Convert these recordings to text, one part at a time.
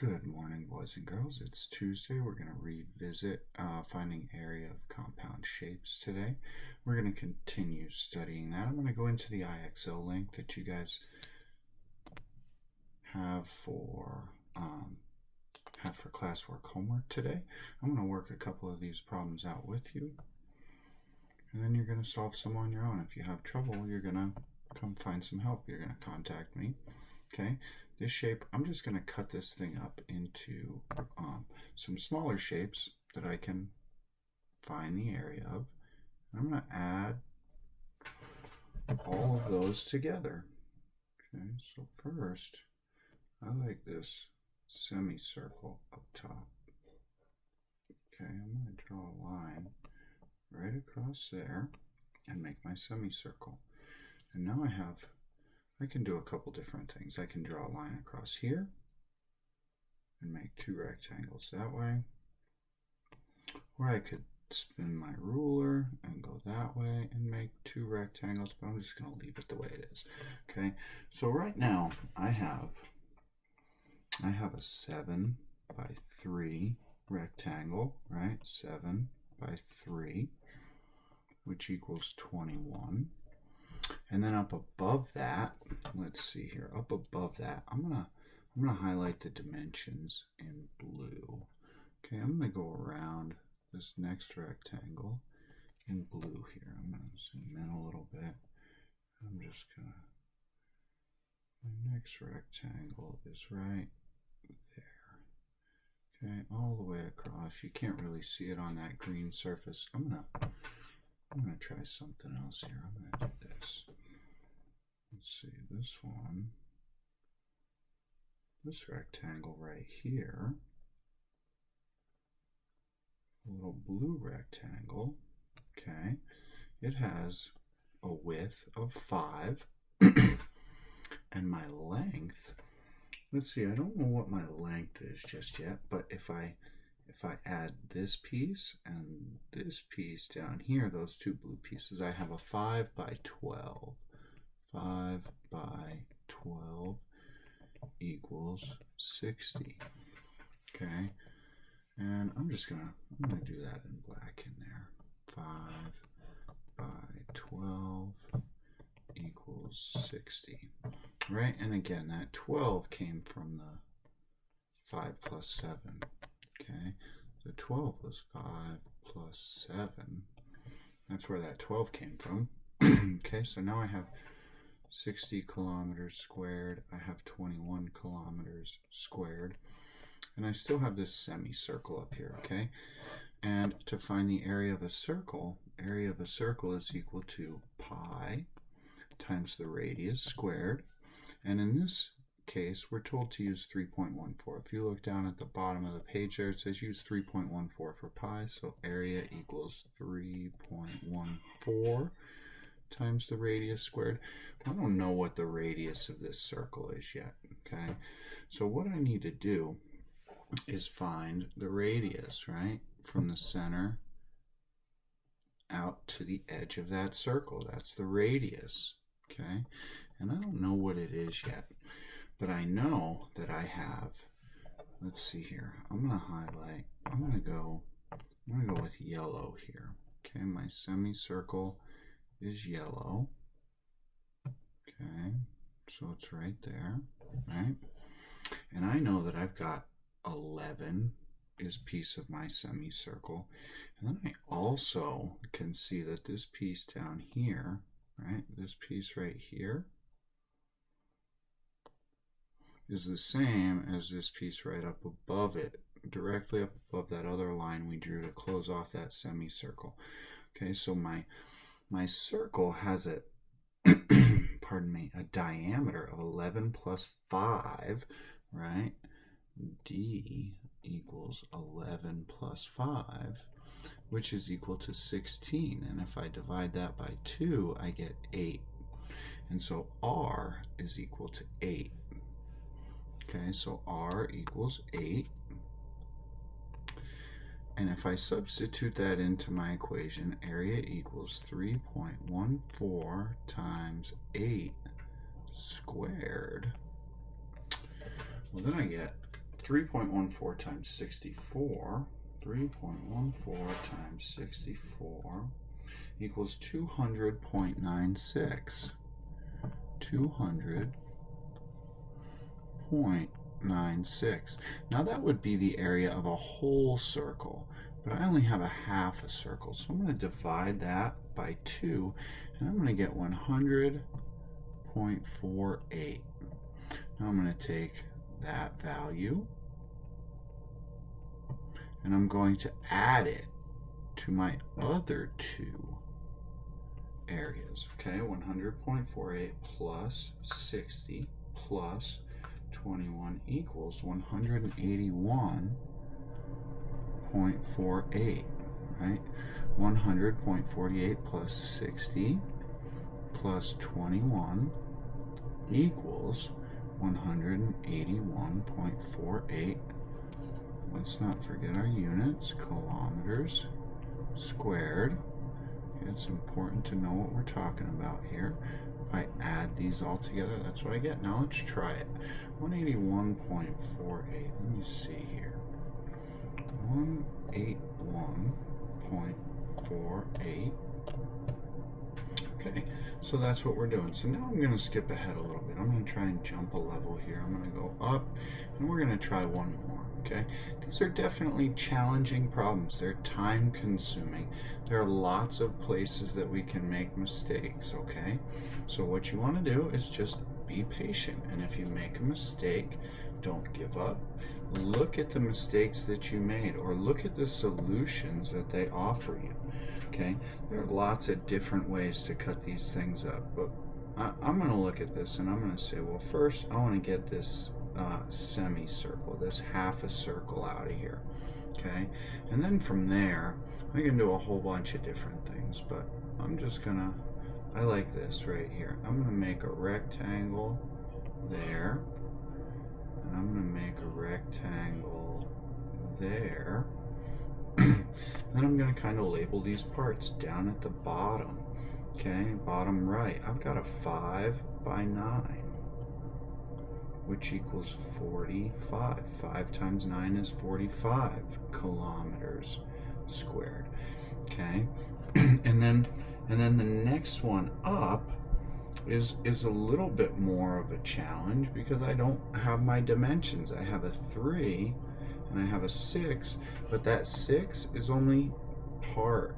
Good morning, boys and girls. It's Tuesday. We're going to revisit finding area of compound shapes today. We're going to continue studying that. I'm going to go into the IXL link that you guys have for classwork homework today. I'm going to work a couple of these problems out with you, and then you're going to solve some on your own. If you have trouble, you're going to come find some help. You're going to contact me. Okay, this shape, I'm just going to cut this thing up into some smaller shapes that I can find the area of. I'm going to add all of those together. Okay, so first, I like this semicircle up top. Okay, I'm going to draw a line right across there and make my semicircle. And now I can do a couple different things. I can draw a line across here and make two rectangles that way. Or I could spin my ruler and go that way and make two rectangles, but I'm just going to leave it the way it is. Okay, so right now I have a 7 by 3 rectangle, right? 7 by 3, which equals 21. And then up above that, let's see here, up above that, I'm gonna highlight the dimensions in blue. Okay, I'm gonna go around this next rectangle in blue here. I'm gonna zoom in a little bit. My next rectangle is right there. Okay, all the way across. You can't really see it on that green surface. I'm gonna try something else here. I'm gonna do this. Let's see, this rectangle right here, a little blue rectangle, okay, it has a width of 5, and my length, let's see, I don't know what my length is just yet, but if I add this piece and this piece down here, those two blue pieces, I have a 5 by 12. 5 by 12 equals 60. Okay, and I'm gonna do that in black in there. 5 by 12 equals 60. Right, and again, that 12 came from the 5 plus 7. Okay, so 12 was 5 plus 7. That's where that 12 came from. Okay, so now I have 60 kilometers squared. I have 21 kilometers squared. And I still have this semicircle up here, okay? And to find the area of a circle is equal to pi times the radius squared. And in this case, we're told to use 3.14. If you look down at the bottom of the page there, it says use 3.14 for pi, so area equals 3.14 times the radius squared. I don't know what the radius of this circle is yet, okay? So what I need to do is find the radius, right, from the center out to the edge of that circle. That's the radius, okay? And I don't know what it is yet, but I know that I have, let's see here, I'm gonna go with yellow here. Okay, my semicircle is yellow. Okay, so it's right there, right? And I know that I've got 11 is piece of my semicircle. And then I also can see that this piece down here, right, this piece right here is the same as this piece right up above it, directly up above that other line we drew to close off that semicircle. Okay, so my circle has a pardon me, a diameter of 11 plus 5, right? D equals 11 plus 5, which is equal to 16. And if I divide that by 2, I get 8. And so R is equal to 8. Okay, so R equals 8. And if I substitute that into my equation, area equals 3.14 times 8 squared. Well, then I get 3.14 times 64, 3.14 times 64 equals 200.96. 200.96. Now that would be the area of a whole circle, but I only have a half a circle. So I'm going to divide that by 2, and I'm going to get 100.48. Now I'm going to take that value, and I'm going to add it to my other two areas. Okay, 100.48 plus 60 plus 21 equals 181.48, right? 100.48 plus 60 plus 21 equals 181.48. Let's not forget our units, kilometers squared. It's important to know what we're talking about here. If I add these all together, that's what I get. Now let's try it. 181.48. Let me see here. 181.48. Okay, so that's what we're doing. So now I'm going to skip ahead a little bit. I'm going to try and jump a level here. I'm going to go up, and we're going to try one more. Okay, these are definitely challenging problems. They're time consuming. There are lots of places that we can make mistakes. Okay, so what you want to do is just be patient, and if you make a mistake, don't give up. Look at the mistakes that you made, or look at the solutions that they offer you. Okay, there are lots of different ways to cut these things up, but I'm going to look at this and I'm going to say, well, first I want to get this semicircle, this half a circle out of here. Okay, and then from there I can do a whole bunch of different things, but I'm just gonna, I like this right here. I'm gonna make a rectangle there, and I'm gonna make a rectangle there. Then I'm going to kind of label these parts down at the bottom. Okay, bottom right, I've got a 5 by 9, which equals 45. 5 times 9 is 45 kilometers squared. Okay, and then the next one up is a little bit more of a challenge because I don't have my dimensions. I have a 3 and I have a 6, but that 6 is only part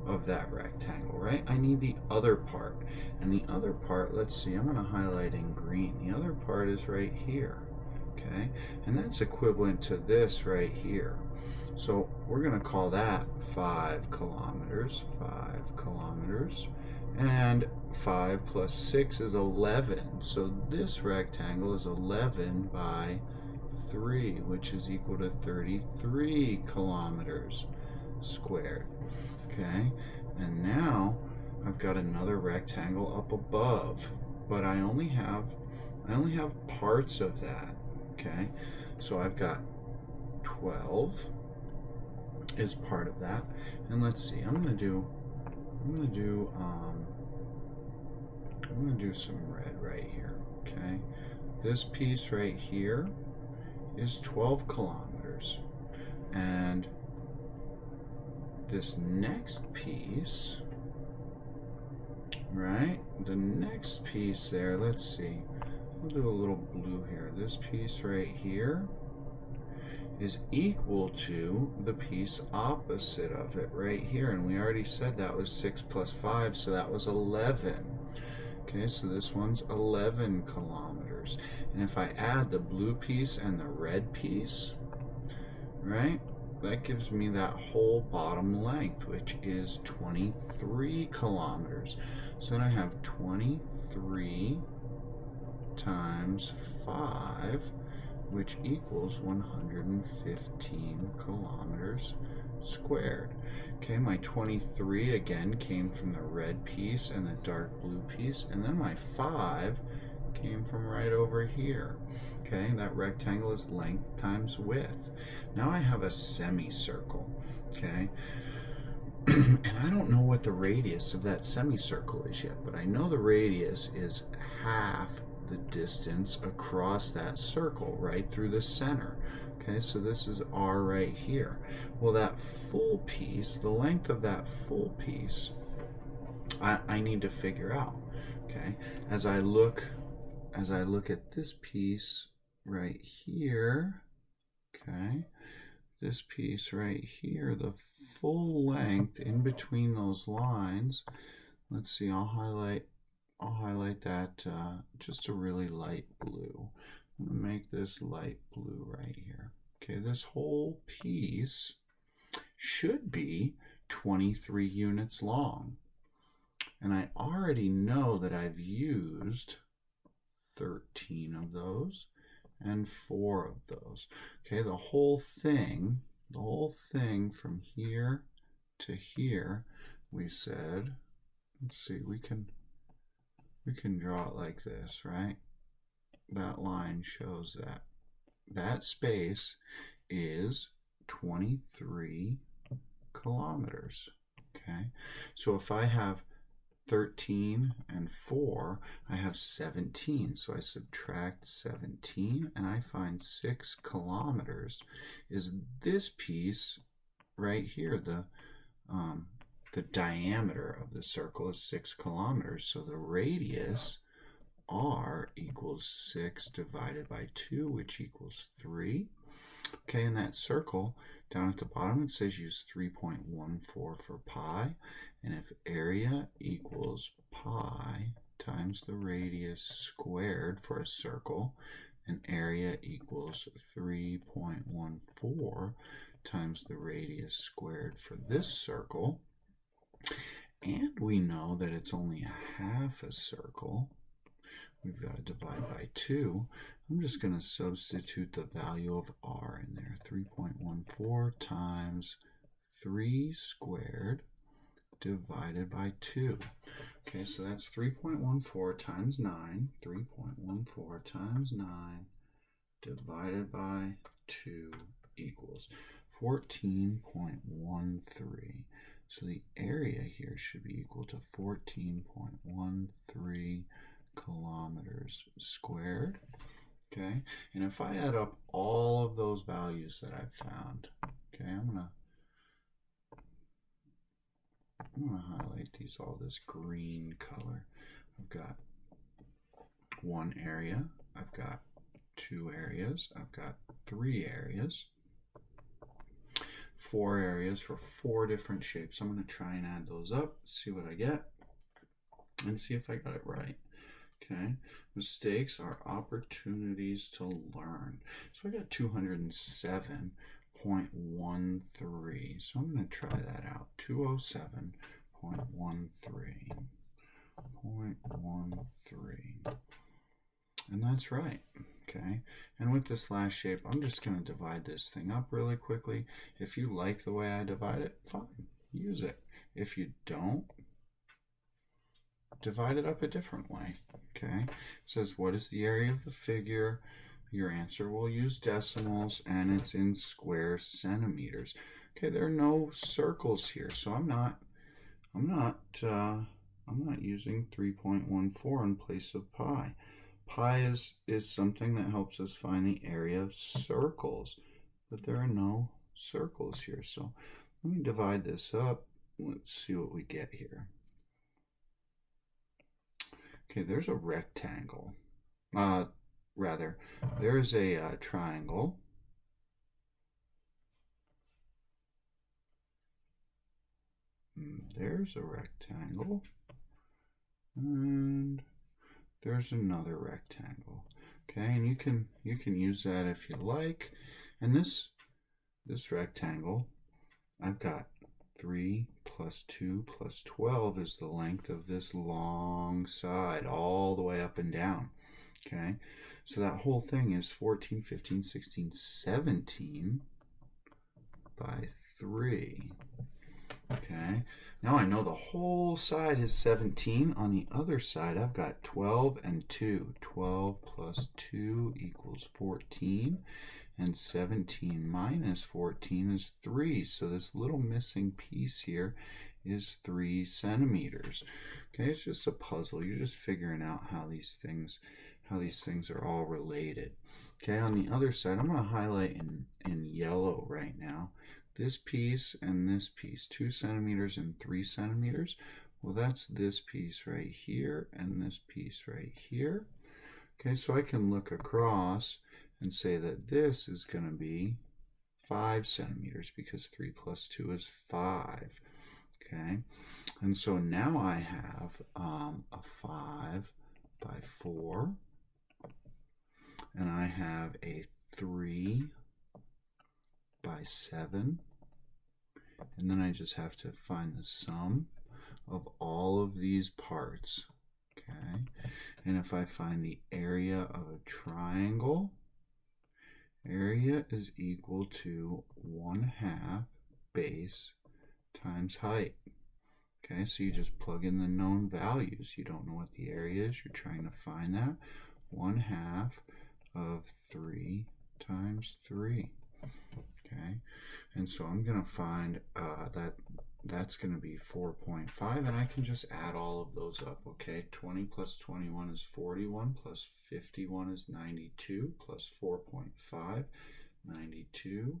of that rectangle, right? I need the other part, and the other part, let's see, I'm going to highlight in green. The other part is right here, okay? And that's equivalent to this right here. So we're going to call that 5 kilometers, 5 kilometers, and 5 plus 6 is 11. So this rectangle is 11 by 3, which is equal to 33 kilometers squared. Okay, and now I've got another rectangle up above, but I only have parts of that. Okay, so I've got 12 is part of that, and let's see, I'm gonna do some red right here. Okay, this piece right here is 12 kilometers, and this next piece, right, the next piece there, let's see, we'll do a little blue here. This piece right here is equal to the piece opposite of it right here, and we already said that was 6 plus 5, so that was 11. Okay, so this one's 11 kilometers, and if I add the blue piece and the red piece, right, that gives me that whole bottom length, which is 23 kilometers. So then I have 23 times 5, which equals 115 kilometers squared. Okay, my 23 again came from the red piece and the dark blue piece, and then my 5 came from right over here. Okay, that rectangle is length times width. Now I have a semicircle. Okay, and I don't know what the radius of that semicircle is yet, but I know the radius is half the distance across that circle right through the center. Okay, so this is R right here. Well, that full piece, the length of that full piece, I need to figure out. Okay, as I look at this piece right here, okay, this piece right here, the full length in between those lines, let's see, I'll highlight that just a really light blue. I'm going to make this light blue right here. Okay, this whole piece should be 23 units long. And I already know that I've used 13 of those and 4 of those. Okay, the whole thing from here to here, we said, let's see, we can draw it like this, right? That line shows that that space is 23 kilometers. Okay, so if I have 13 and 4, I have 17. So I subtract 17 and I find 6 kilometers is this piece right here. The diameter of the circle is 6 kilometers. So the radius R equals 6 divided by 2, which equals 3. Okay, in that circle, down at the bottom it says use 3.14 for pi. And if area equals pi times the radius squared for a circle, and area equals 3.14 times the radius squared for this circle, and we know that it's only a half a circle, we've got to divide by 2. I'm just going to substitute the value of R in there. 3.14 times 3 squared divided by 2. Okay, so that's 3.14 times 9. 3.14 times 9 divided by 2 equals 14.13. So the area here should be equal to 14.13 kilometers squared. Okay, and if I add up all of those values that I've found, okay, I'm gonna highlight these, all this green color. I've got one area, I've got 2 areas, I've got 3 areas, 4 areas for 4 different shapes. I'm going to try and add those up, see what I get, and see if I got it right. Okay, mistakes are opportunities to learn. So I got 207.13. So I'm going to try that out. 207.13. And that's right. Okay, and with this last shape, I'm just going to divide this thing up really quickly. If you like the way I divide it, fine, use it. If you don't, divide it up a different way. Okay, it says what is the area of the figure? Your answer will use decimals and it's in square centimeters. Okay, there are no circles here, so I'm not using 3.14 in place of pi. Pi is something that helps us find the area of circles, but there are no circles here. So let me divide this up. Let's see what we get here. Okay, there's a rectangle. There's a triangle. There's a rectangle. And there's another rectangle. Okay, and you can use that if you like. And this rectangle, I've got 3 plus 2 plus 12 is the length of this long side all the way up and down. Okay, so that whole thing is 14, 15, 16, 17 by 3. Okay, now I know the whole side is 17. On the other side, I've got 12 and 2. 12 plus 2 equals 14. And 17 minus 14 is 3. So this little missing piece here is 3 centimeters. Okay, it's just a puzzle. You're just figuring out how these things how these things are all related. Okay, on the other side, I'm going to highlight in yellow right now this piece and this piece, 2 centimeters and 3 centimeters. Well, that's this piece right here and this piece right here. Okay, so I can look across and say that this is going to be 5 centimeters because 3 plus 2 is 5. Okay, and so now I have a 5 by 4, and I have a 3 by 7, and then I just have to find the sum of all of these parts. Okay, and if I find the area of a triangle, area is equal to 1/2 base times height. Okay, so you just plug in the known values. You don't know what the area is, you're trying to find that. 1/2 of 3 times 3. Okay, and so I'm going to find that's going to be 4.5, and I can just add all of those up. Okay, 20 plus 21 is 41, plus 51 is 92, plus 4.5, 92,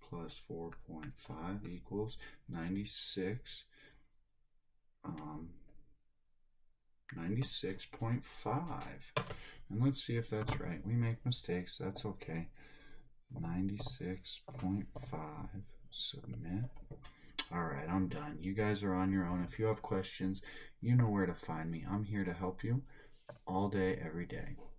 plus 4.5 equals 96. 96.5. And let's see if that's right. We make mistakes, that's okay. 96.5. Submit. All right, I'm done. You guys are on your own. If you have questions, you know where to find me. I'm here to help you all day, every day.